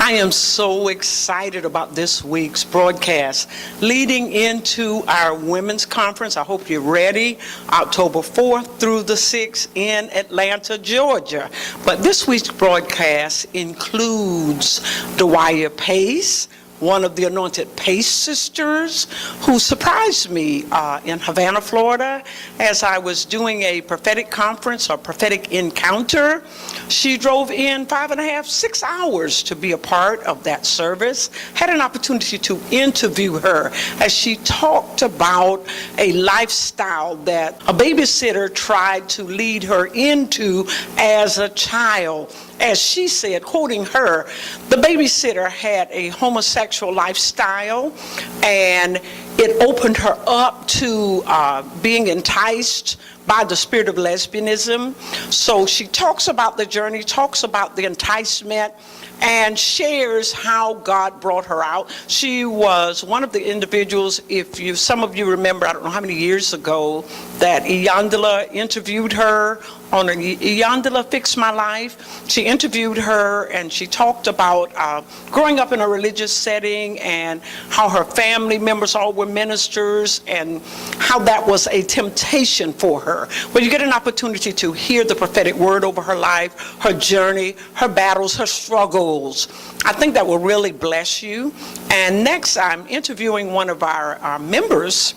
I am so excited about this week's broadcast leading into our women's conference. I hope you're ready. October 4th through the 6th in Atlanta, Georgia. But this week's broadcast includes Dejuaii Pace, one of the Anointed Pace sisters, who surprised me in Havana, Florida, as I was doing a prophetic conference or prophetic encounter. She drove in 5.5, 6 hours to be a part of that service. Had an opportunity to interview her as she talked about a lifestyle that a babysitter tried to lead her into as a child. As she said, quoting her, the babysitter had a homosexual lifestyle, and it opened her up to being enticed by the spirit of lesbianism. So she talks about the journey, talks about the enticement, and shares how God brought her out. She was one of the individuals, some of you remember, I don't know how many years ago, that Iyandala interviewed her on Iyandala Fix My Life. She interviewed her and she talked about growing up in a religious setting and how her family members all were ministers and how that was a temptation for her. But you get an opportunity to hear the prophetic word over her life, her journey, her battles, her struggles. I think that will really bless you. And next, I'm interviewing one of our members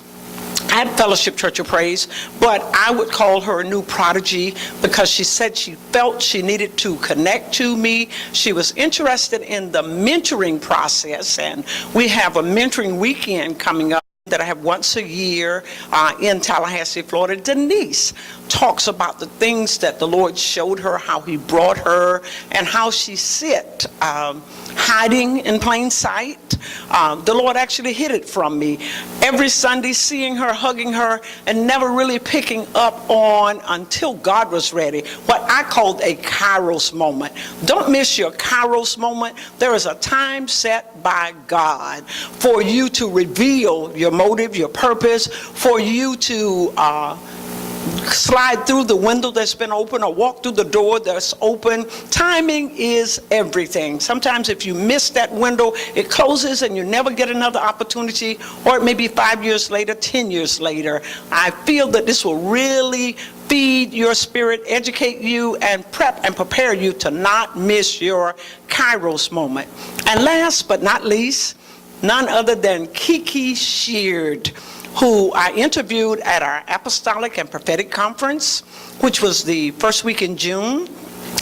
at Fellowship Church of Praise, but I would call her a new prodigy because she said she felt she needed to connect to me. She was interested in the mentoring process, and we have a mentoring weekend coming up that I have once a year in Tallahassee, Florida. Denise talks about the things that the Lord showed her, how he brought her, and how she sit hiding in plain sight. The Lord actually hid it from me. Every Sunday, seeing her, hugging her, and never really picking up on until God was ready. What I called a Kairos moment. Don't miss your Kairos moment. There is a time set by God for you to reveal your motive, your purpose, for you to slide through the window that's been open or walk through the door that's open. Timing is everything. Sometimes if you miss that window, it closes and you never get another opportunity, or it may be 5 years later, 10 years later. I feel that this will really feed your spirit, educate you, and prep and prepare you to not miss your Kairos moment. And last but not least, none other than Kiki Sheard, who I interviewed at our Apostolic and Prophetic Conference, which was the first week in June.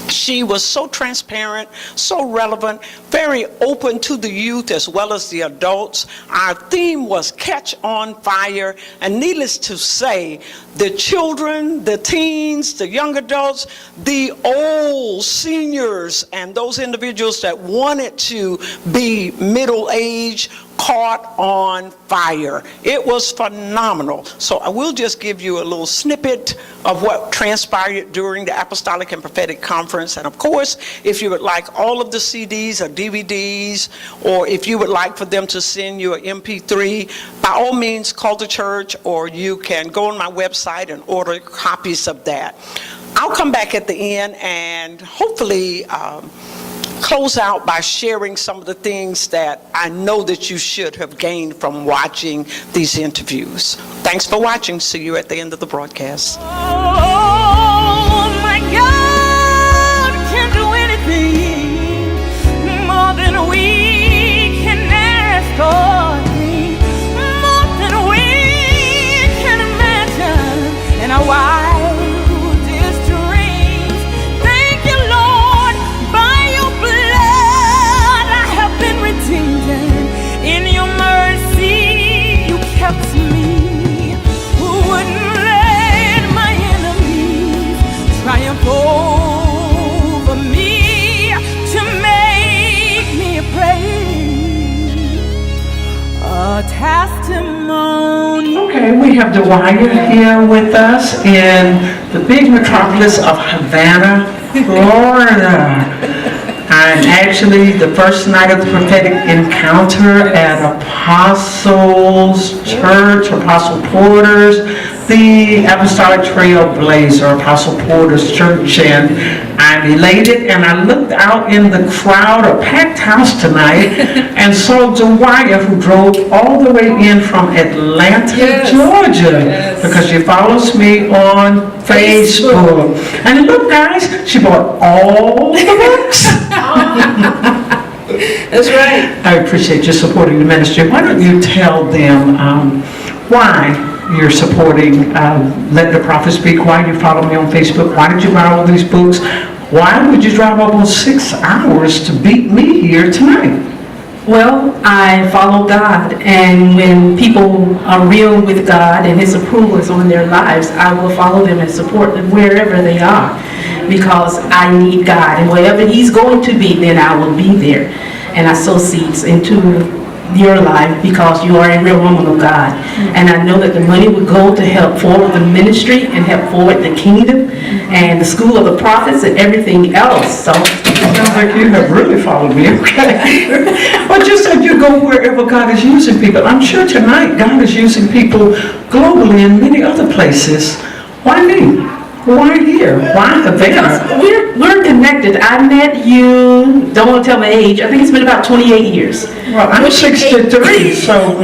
She was so transparent, so relevant, very open to the youth as well as the adults. Our theme was Catch on Fire, and needless to say, the children, the teens, the young adults, the old seniors, and those individuals that wanted to be middle-aged caught on fire. It was phenomenal. So I will just give you a little snippet of what transpired during the Apostolic and Prophetic Conference. And of course, if you would like all of the CDs or DVDs, or if you would like for them to send you an MP3, by all means call the church, or you can go on my website and order copies of that. I'll come back at the end and hopefully close out by sharing some of the things that I know that you should have gained from watching these interviews. Thanks for watching. See you at the end of the broadcast. Oh my God can do anything more than we can ask or think, more than we can imagine in our wildest dreams. Thank you, Lord, by your blood I have been redeemed. In your mercy you kept me. Who wouldn't let my enemies triumph over me to make me praise a testimony? Okay, we have Dejuaii here with us in the big metropolis of Havana, Florida. I'm actually the first night of the prophetic encounter at Apostles Church, Apostle Porter's, the Apostolic Trailblazer, Apostle Porter's Church, and I'm elated, and I looked out in the crowd, a packed house tonight, and saw Dejuaii, who drove all the way in from Atlanta, Georgia, because she follows me on Facebook. And look, guys, she bought all the books. That's right. I appreciate you supporting the ministry. Why don't you tell them why you're supporting Let the Prophet Speak, why you follow me on Facebook, why did you buy all these books, why would you drive almost 6 hours to beat me here tonight? Well, I follow God, and when people are real with God and His approval is on their lives, I will follow them and support them wherever they are, because I need God, and wherever He's going to be, then I will be there. And I sow seeds into your life because you are a real woman of God. And I know that the money would go to help forward the ministry and help forward the kingdom and the school of the prophets and everything else. So it sounds like you have really followed me, okay? But you said you go wherever God is using people. I'm sure tonight God is using people globally in many other places. Why me? Why here? Why Havana? We're connected. I met you, don't want to tell my age, I think it's been about 28 years. Well, I'm 63, so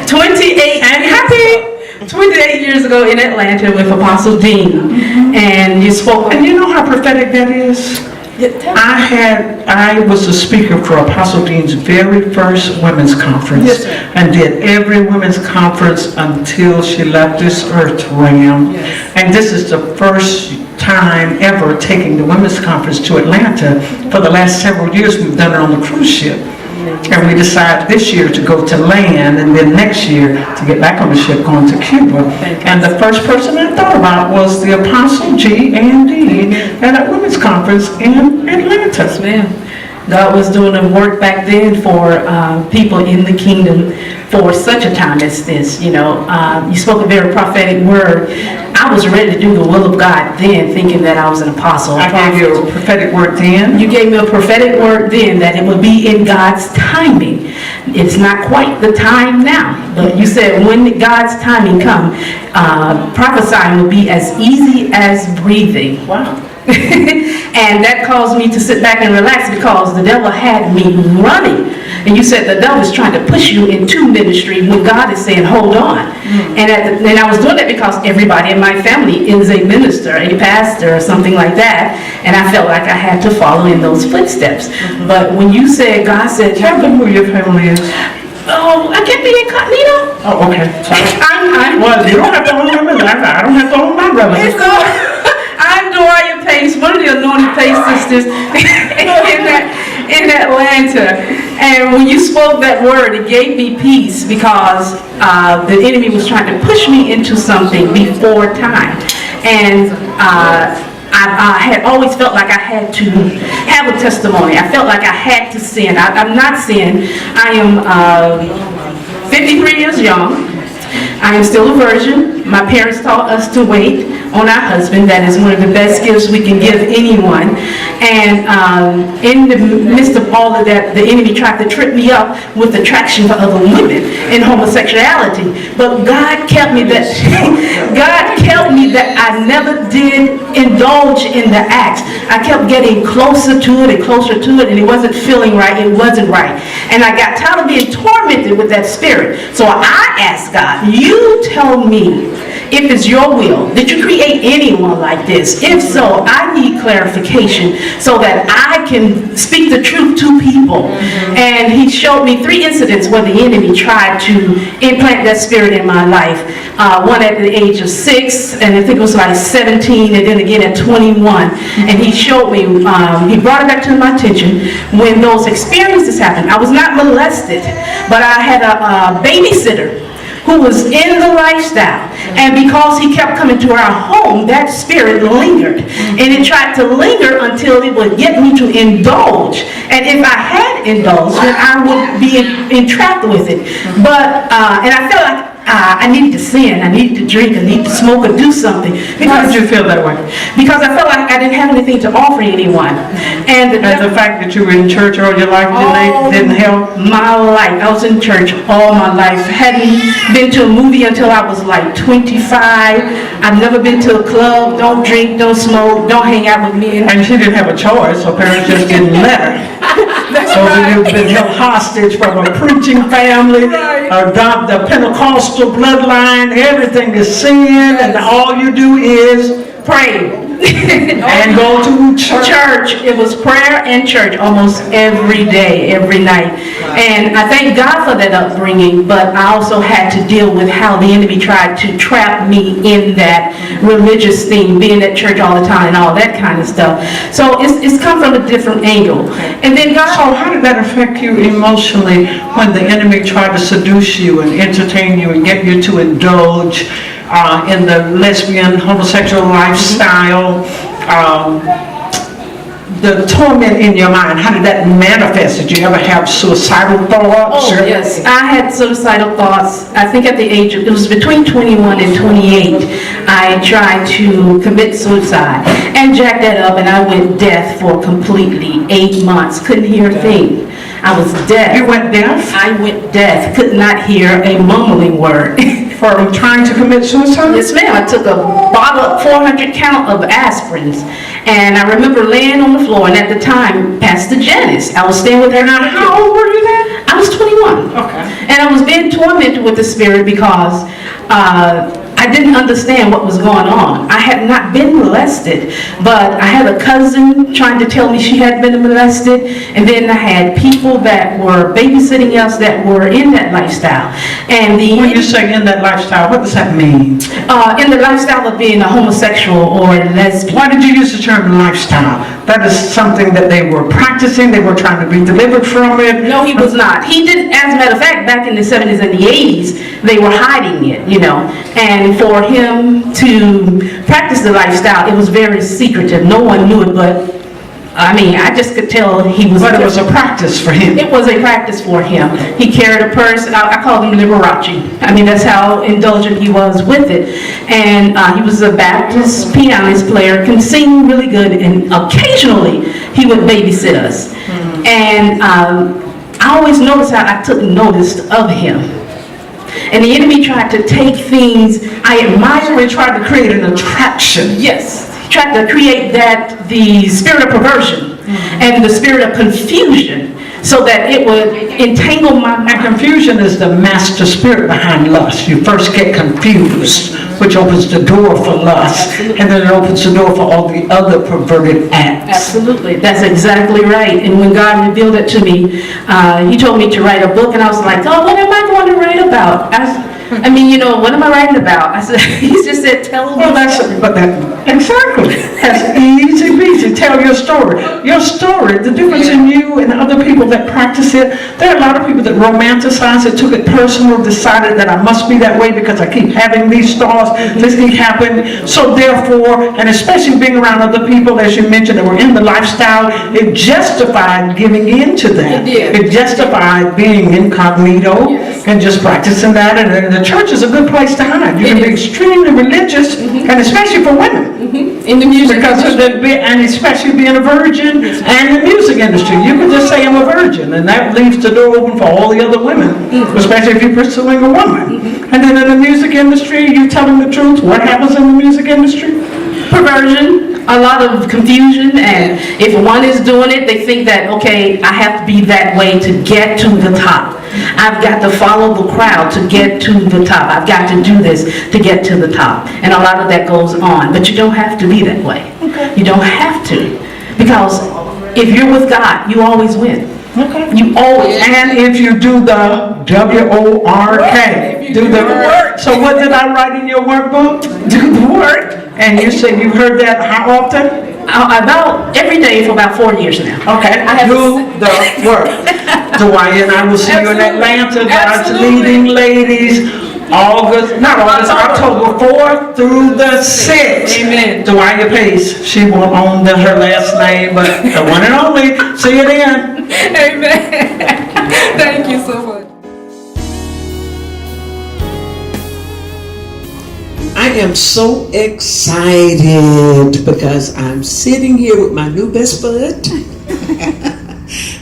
28 and happy 28 years ago in Atlanta with Apostle Dean. And you spoke. And you know how prophetic that is? I was a speaker for Apostle Dean's very first women's conference, and did every women's conference until she left this earth realm. And this is the first time ever taking the women's conference to Atlanta. For the last several years, we've done it on the cruise ship. And we decided this year to go to land, and then next year to get back on the ship going to Cuba. And the first person I thought about was the Apostle G. and D. at a women's conference in Atlanta. Yes, ma'am. God was doing a work back then for people in the kingdom for such a time as this. You know, you spoke a very prophetic word. I was ready to do the will of God then, thinking that I was an apostle. I gave you a prophetic word then. You gave me a prophetic word then that it would be in God's timing. It's not quite the time now, but you said when God's timing comes, prophesying will be as easy as breathing. Wow. And that caused me to sit back and relax because the devil had me running. And you said the devil is trying to push you into ministry when God is saying, hold on. And I was doing that because everybody in my family is a minister, a pastor, or something like that. And I felt like I had to follow in those footsteps. But when you said, God said, tell them who your family is. Oh, I can't be incognito. Oh, okay. Well, you don't have to hold my brother. I don't have to hold my brother. I'm Dorian Pace, one of the anointed Pace sisters in Atlanta. And when you spoke that word, it gave me peace because the enemy was trying to push me into something before time. And I had always felt like I had to have a testimony. I felt like I had to sin. I'm not sin. I am 53 years young. I am still a virgin. My parents taught us to wait on our husband. That is one of the best gifts we can give anyone. And in the midst of all of that, the enemy tried to trip me up with attraction for other women and homosexuality. But God kept me that I never did indulge in the act. I kept getting closer to it and closer to it, and it wasn't feeling right. It wasn't right. And I got tired of being tormented with that spirit. So I asked God, you tell me if it's your will. Did you create anyone like this? If so, I need clarification so that I can speak the truth to people. And he showed me 3 incidents where the enemy tried to implant that spirit in my life. One at the age of 6, and I think it was like 17, and then again at 21. And he showed me, he brought it back to my attention when those experiences happened. I was not molested, but I had a babysitter who was in the lifestyle, and because he kept coming to our home, that spirit lingered, and it tried to linger until it would get me to indulge. And if I had indulged, then I would be entrapped with it. But and I felt like I needed to sin, I needed to drink, I needed to smoke or do something. Why did you feel that way? Because I felt like I didn't have anything to offer anyone. And the fact that you were in church all your life didn't help? My life, I was in church all my life. Hadn't been to a movie until I was like 25. I've never been to a club. Don't drink, don't smoke, don't hang out with men. And she didn't have a choice, her parents just didn't let her. So you've been held hostage from a preaching family, the Pentecostal bloodline, everything is sin, and all you do is Pray. and go to church. It was prayer and church almost every day, every night. And I thank God for that upbringing, but I also had to deal with how the enemy tried to trap me in that religious thing, being at church all the time and all that kind of stuff. So it's come from a different angle. And then God... So how did that affect you emotionally when the enemy tried to seduce you and entertain you and get you to indulge in the lesbian, homosexual lifestyle? The torment in your mind, how did that manifest? Did you ever have suicidal thoughts? Oh, yes. I had suicidal thoughts. I think at the age of, it was between 21 and 28, I tried to commit suicide and jacked that up, and I went deaf for completely 8 months. Couldn't hear a thing. I was deaf. You went deaf? I went deaf. Could not hear a mumbling word. For trying to commit suicide? Yes, ma'am. I took a bottle, 400 count of aspirins, and I remember laying on the floor, and at the time, Pastor Janice, I was staying with her. Now, how old were you then? I was 21. Okay. And I was being tormented with the spirit because I didn't understand what was going on. I had not been molested, but I had a cousin trying to tell me she had been molested, and then I had people that were babysitting us that were in that lifestyle. And When you say in that lifestyle, what does that mean? in the lifestyle of being a homosexual or a lesbian. Why did you use the term lifestyle? That is something that they were practicing, they were trying to be delivered from it. No, he was not. He didn't, as a matter of fact, back in the 70s and the 80s, they were hiding it, you know. And for him to practice the lifestyle, it was very secretive. No one knew it, but I mean, I just could tell he was... But it was a practice for him. It was a practice for him. He carried a purse. I called him Liberace. I mean, that's how indulgent he was with it. And he was a Baptist pianist player, can sing really good, and occasionally he would babysit us. And I always noticed how I took notice of him. And the enemy tried to take things I admire. We tried to create an attraction. Yes. Tried to create that, the spirit of perversion and the spirit of confusion, so that it would entangle my mind. And confusion is the master spirit behind lust. You first get confused, which opens the door for lust, and then it opens the door for all the other perverted acts. Absolutely, that's exactly right. And when God revealed it to me, he told me to write a book, and I was like, oh, what am I going to write about? I mean, you know, what am I writing about? I said, he just said, tell them. Well, exactly. That's easy peasy. Tell your story. Your story, the difference in you and other people that practice it. There are a lot of people that romanticize it, took it personal, decided that I must be that way because I keep having these thoughts, this keep happening. So therefore, and especially being around other people, as you mentioned, that were in the lifestyle, it justified giving into that. It justified being incognito and just practicing that. And the church is a good place to hide. You can be extremely religious, and especially for women. In the music because and especially being a virgin and the music industry. You can just say I'm a virgin, and that leaves the door open for all the other women, especially if you're pursuing a woman. And then in the music industry, you're telling the truth. What happens in the music industry? Perversion, a lot of confusion, and if one is doing it, they think that, okay, I have to be that way to get to the top. I've got to follow the crowd to get to the top. I've got to do this to get to the top. And a lot of that goes on. But you don't have to be that way. You don't have to. Because if you're with God, you always win. You always. And if you do the W-O-R-K. Do the work. So what did I write in your workbook? Do the work. And you said you've heard that how often? About every day for about 4 years now. Okay, do the work. Dejuaii and I will see you in Atlanta. God's leading ladies. October 4th through the 6th. Amen. Dejuaii Pace. She won't own her last name, but the one and only. See you then. Amen. Thank you so much. am so excited because I'm sitting here with my new best bud,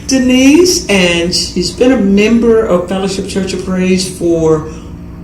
Denise, and she's been a member of Fellowship Church of Praise for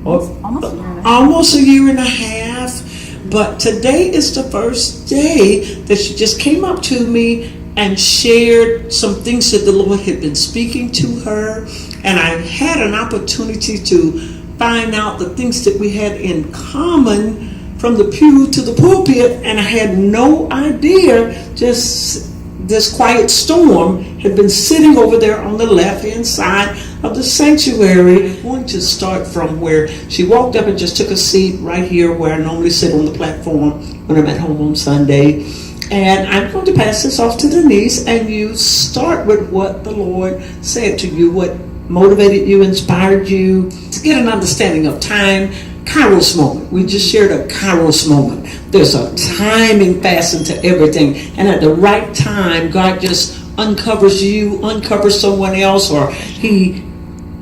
almost a year and a half. But today is the first day that she just came up to me and shared some things that the Lord had been speaking to her. And I had an opportunity to find out the things that we had in common from the pew to the pulpit. And I had no idea, just this quiet storm had been sitting over there on the left-hand side of the sanctuary. I'm going to start from where she walked up and just took a seat right here where I normally sit on the platform when I'm at home on Sunday. And I'm going to pass this off to Denise, and you start with what the Lord said to you, what motivated you, inspired you, to get an understanding of time. Kairos moment. We just shared a Kairos moment. There's a timing fastened to everything. And at the right time, God just uncovers you, uncovers someone else, or He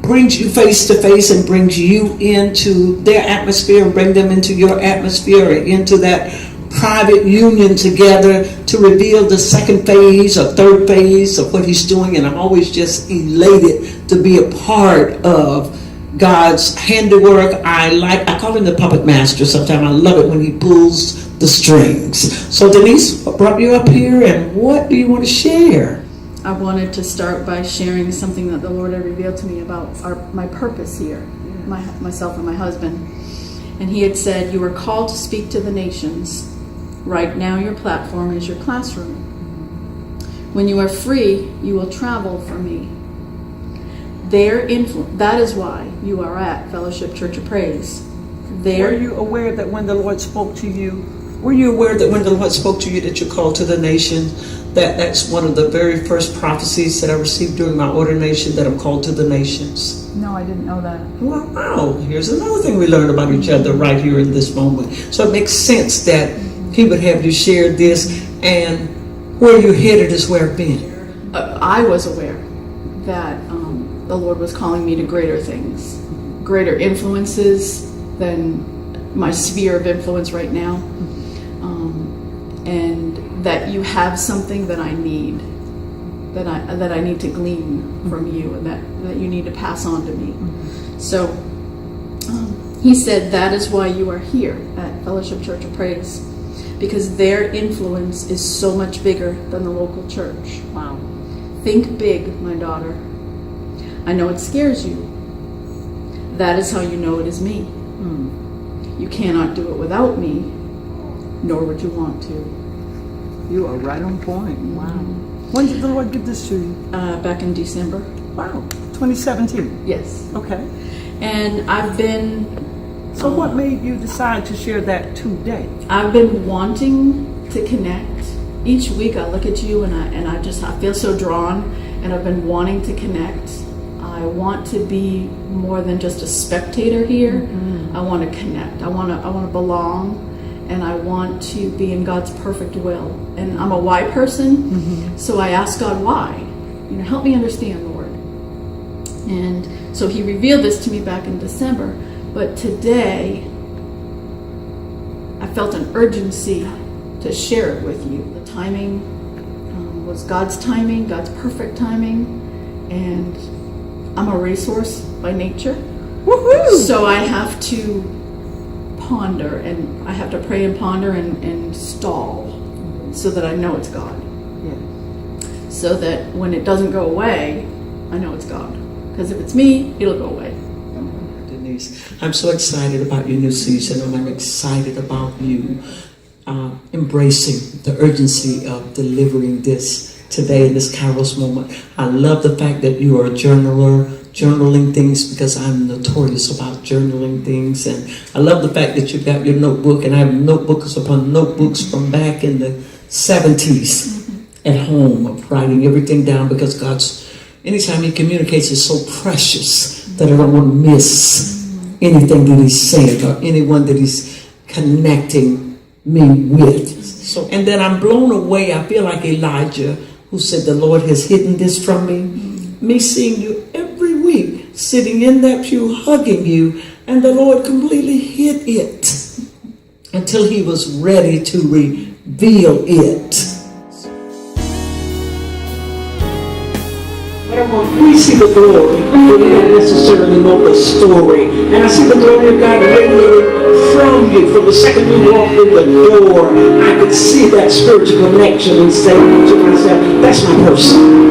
brings you face to face and brings you into their atmosphere and bring them into your atmosphere or into that private union together to reveal the second phase or third phase of what He's doing. And I'm always just elated to be a part of God's handiwork. I call Him the puppet master. Sometimes I love it when He pulls the strings. So Denise, what brought you up here, and what do you want to share? I wanted to start by sharing something that the Lord had revealed to me about my purpose here, myself and my husband. And He had said, "You are called to speak to the nations. Right now your platform is your classroom. When you are free, you will travel for me." That is why you are at Fellowship Church of Praise. Were you aware that when the Lord spoke to you, that you're called to the nation? That's one of the very first prophecies that I received during my ordination, that I'm called to the nations. No, I didn't know that. Wow, here's another thing we learned about each other right here in this moment. So it makes sense that He would have you share this, and where you're headed is where I've been. I was aware that the Lord was calling me to greater things, greater influences than my sphere of influence right now, and that you have something that I need, that I need to glean from you, and that you need to pass on to me. So He said, that is why you are here at Fellowship Church of Praise, because their influence is so much bigger than the local church. Wow. Think big, my daughter. I know it scares you. That is how you know it is me. You cannot do it without me, nor would you want to. You are right on point. Wow. When did the Lord give this to you? Back in December. Wow. 2017? Yes. Okay. And I've been... So what made you decide to share that today? I've been wanting to connect. Each week I look at you and I feel so drawn, and I've been wanting to connect. I want to be more than just a spectator here. I want to connect. I want to belong, and I want to be in God's perfect will. And I'm a why person, so I ask God why. Help me understand, Lord. And so He revealed this to me back in December. But today, I felt an urgency to share it with you. The timing was God's timing, God's perfect timing, and I'm a racehorse by nature. Woohoo! So I have to ponder, and I have to pray and ponder and stall so that I know it's God. Yeah. So that when it doesn't go away, I know it's God. Because if it's me, it'll go away. I'm so excited about your new season, and I'm excited about you embracing the urgency of delivering this today in this Kairos moment. I love the fact that you are a journaler, journaling things, because I'm notorious about journaling things. And I love the fact that you've got your notebook, and I have notebooks upon notebooks from back in the 70s at home of writing everything down, because anytime He communicates, is so precious that I don't want to miss anything that He's saying or anyone that He's connecting me with. So, and then I'm blown away. I feel like Elijah, who said, "The Lord has hidden this from me." Me seeing you every week, sitting in that pew, hugging you, and the Lord completely hid it. until he was ready to reveal it. We see the glory, but we don't necessarily know the story. And I see the glory of God radiating from you. From the second you walked in the door, I could see that spiritual connection and say to myself, that's my person.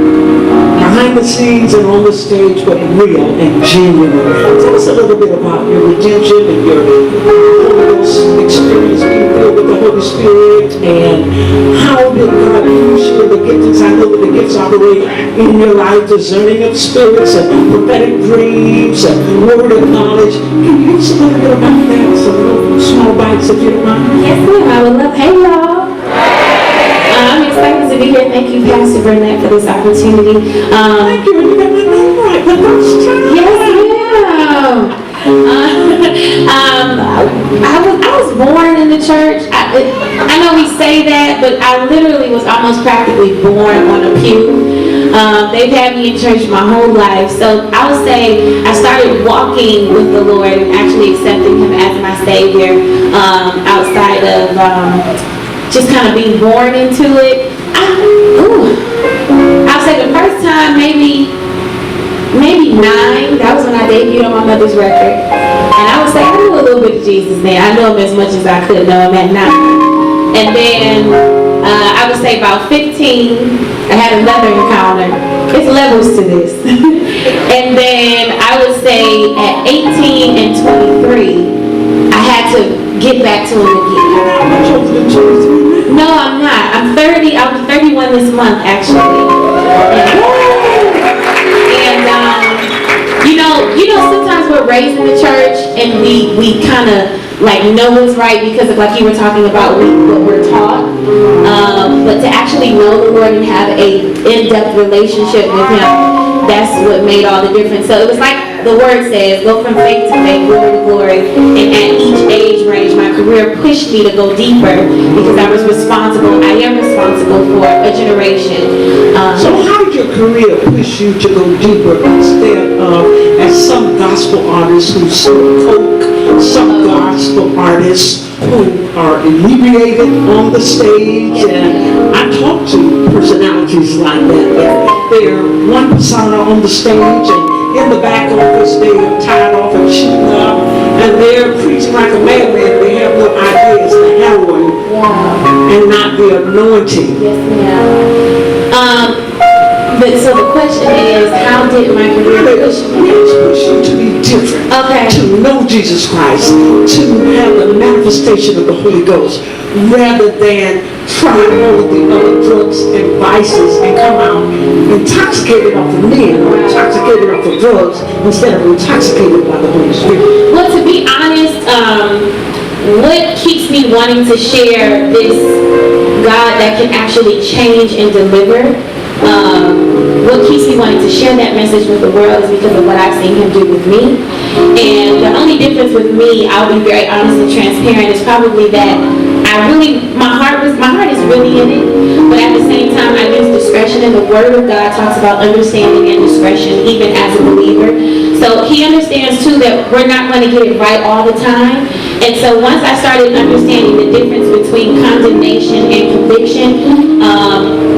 Behind the scenes and on the stage, but real and genuine. Tell us a little bit about your redemption and your Holy Ghost experience, being filled with the Holy Spirit, and how did God use you in the giftings? I know that the gifts operate in your life, discerning of spirits and prophetic dreams and word of knowledge. Can you give us a little bit about that? Some little small bites, if you don't mind. Yes, ma'am. I would love. Hey, y'all. I'm excited to be here. Thank you, Pastor Vernette, for this opportunity. Thank you. You got my name right the first time. Yes, ma'am. I was born in the church. I know we say that, but I literally was almost practically born on a pew. They've had me in church my whole life. So I would say I started walking with the Lord and actually accepting Him as my Savior outside of just kind of being born into it. I'll say the first time maybe 9. That was when I debuted on my mother's record. And I would say I knew a little bit of Jesus then. I know Him as much as I could know Him at 9. And then I would say about 15, I had another encounter. There's levels to this. And then I would say at 18 and 23, I had to get back to Him again. No, I'm not. I'm 30. I'll be 31 this month, actually. And you know, sometimes we're raised in the church and we kind of like know what's right because of, like you were talking about, what we're taught. But to actually know the Lord and have a in-depth relationship with Him, that's what made all the difference. So it was like the word says, go from faith to faith, glory to glory. And at each age range, my career pushed me to go deeper because I am responsible for a generation. So how did your career push you to go deeper instead of, as some gospel artists who smoke coke, some gospel artists who are inebriated on the stage? And I talk to personalities like that. They're one persona on the stage, and in the back office they are tied off and shooting up, and they're preaching like a madman. They have no idea it's the heroin and not the anointing. Yes, ma'am. But so the question is, how did my career push me? Push you to be different. Okay. To know Jesus Christ, to have the manifestation of the Holy Ghost, rather than try all of the other drugs and vices and come out intoxicated off of men or intoxicated off of drugs instead of intoxicated by the Holy Spirit. Well, to be honest, what keeps me wanting to share this God that can actually change and deliver, what keeps me wanting to share that message with the world is because of what I've seen Him do with me. And the only difference with me, I'll be very honest and transparent, is probably that my heart is really in it, but at the same time I use discretion, and the Word of God talks about understanding and discretion even as a believer. So He understands too that we're not going to get it right all the time. And so once I started understanding the difference between condemnation and conviction,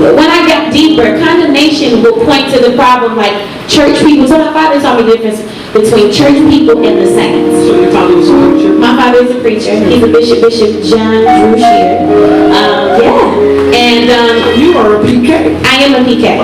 when I got deeper, condemnation will point to the problem like church people. So my father taught me the difference between church people and the saints. So your father was a preacher? My father is a preacher. He's a Bishop Sheard. And you are a PK. I am a PK.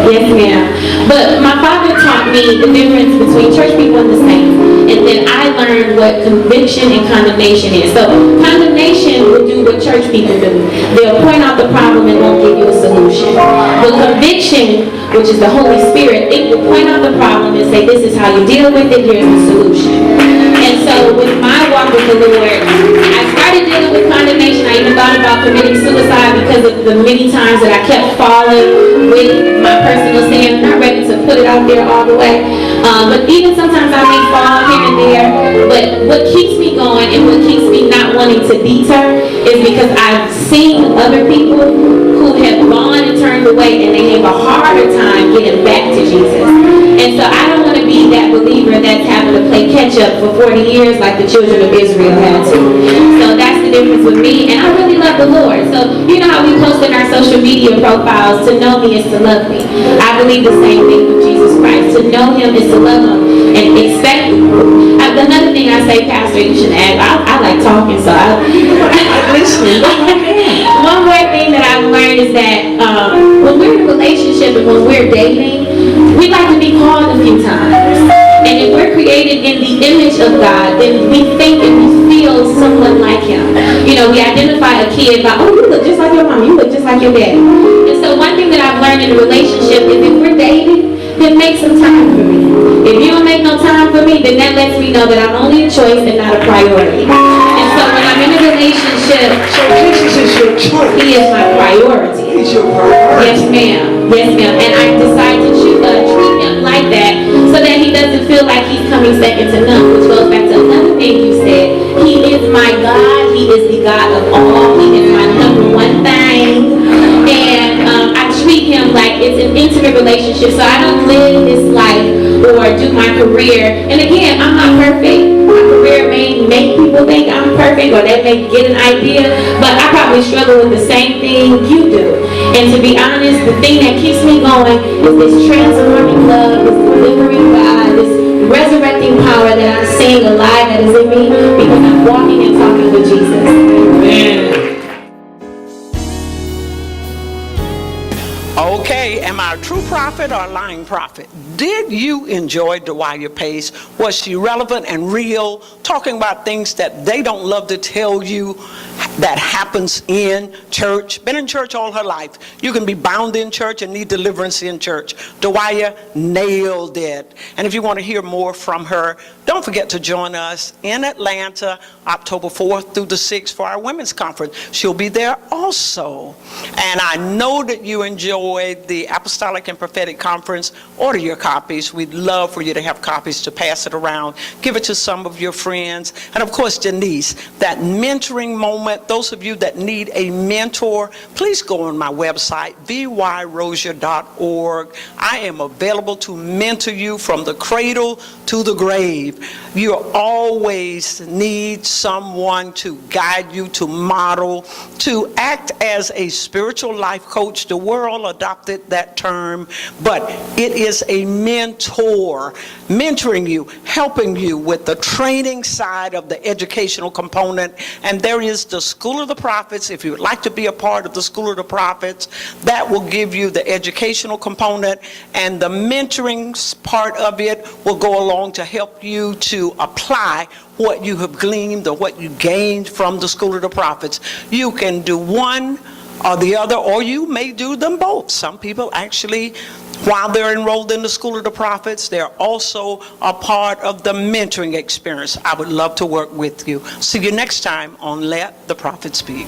Yes, ma'am. But my father taught me the difference between church people and the saints. And then I learned what conviction and condemnation is. So condemnation will do what church people do. They'll point out the problem and won't give you a solution. But conviction, which is the Holy Spirit, it will point out the problem and say, this is how you deal with it, here's the solution. And so with my walk with the Lord, I started dealing with condemnation. I even thought about committing suicide because of the many times that I kept falling with my personal sin. I'm not ready to put it out there all the way. But even sometimes I may fall here and there. But what keeps me going and what keeps me not wanting to deter is because I've seen other people who have gone and turned away and they have a harder time getting back to Jesus. And so I don't want to be that believer that's having to play catch up for 40 years like the children of Israel had to. So that's the difference with me, and I really love the Lord. So you know how we post in our social media profiles, to know me is to love me. I believe the same thing with Jesus Christ. To know him is to love him and expect. Another thing I say, Pastor, you should add, I like talking, so I'm listening. One more thing that I've learned is that when we're in a relationship and when we're dating, we like to be called a few times. And if we're created in the image of God, then we think and we feel somewhat like him. You know, we identify a kid by, oh, you look just like your mom, you look just like your daddy. And so one thing that I've learned in a relationship is if we're dating, then make some time for me. If you don't make no time for me, then that lets me know that I'm only a choice and not a priority. And so when I'm in a relationship, So Jesus is your choice. he is my priority. He's your priority. Yes, ma'am. Yes, ma'am. And I decide to treat him like that so that he doesn't feel like he's coming second to none, which goes back to another thing you said. He is my God. He is the God of all. He is my number one thing. And I treat him like it's an intimate relationship, so I don't live this life or do my career. And again, I'm not perfect. My career may make people think I'm perfect, or they may get an idea, but I probably struggle with the same thing you do. And to be honest, the thing that keeps me going is this transforming love, this delivering God, this resurrecting power that I'm seeing alive that is in me because I'm walking and talking with Jesus. Amen. Okay, am I a true prophet or a lying prophet? Did you enjoy Dejuaii Pace? Was she relevant and real, talking about things that they don't love to tell you that happens in church? Been in church all her life. You can be bound in church and need deliverance in church. Dejuaii nailed it. And if you want to hear more from her, don't forget to join us in Atlanta, October 4th through the 6th for our women's conference. She'll be there also. And I know that you enjoyed the Apostolic and Prophetic Conference. Order your copies. We'd love for you to have copies to pass it around. Give it to some of your friends. And of course, Denise, that mentoring moment, those of you that need a mentor, please go on my website, vyrosierministries.org. I am available to mentor you from the cradle to the grave. You always need someone to guide you, to model, to act as a spiritual life coach. The world adopted that term, but it is a mentor, mentoring you, helping you with the training side of the educational component. And there is the School of the Prophets. If you would like to be a part of the School of the Prophets, that will give you the educational component, and the mentoring part of it will go along to help you to apply what you have gleaned or what you gained from the School of the Prophets. You can do one or the other, or you may do them both. Some people actually, while they're enrolled in the School of the Prophets, they're also a part of the mentoring experience. I would love to work with you. See you next time on Let the Prophet Speak.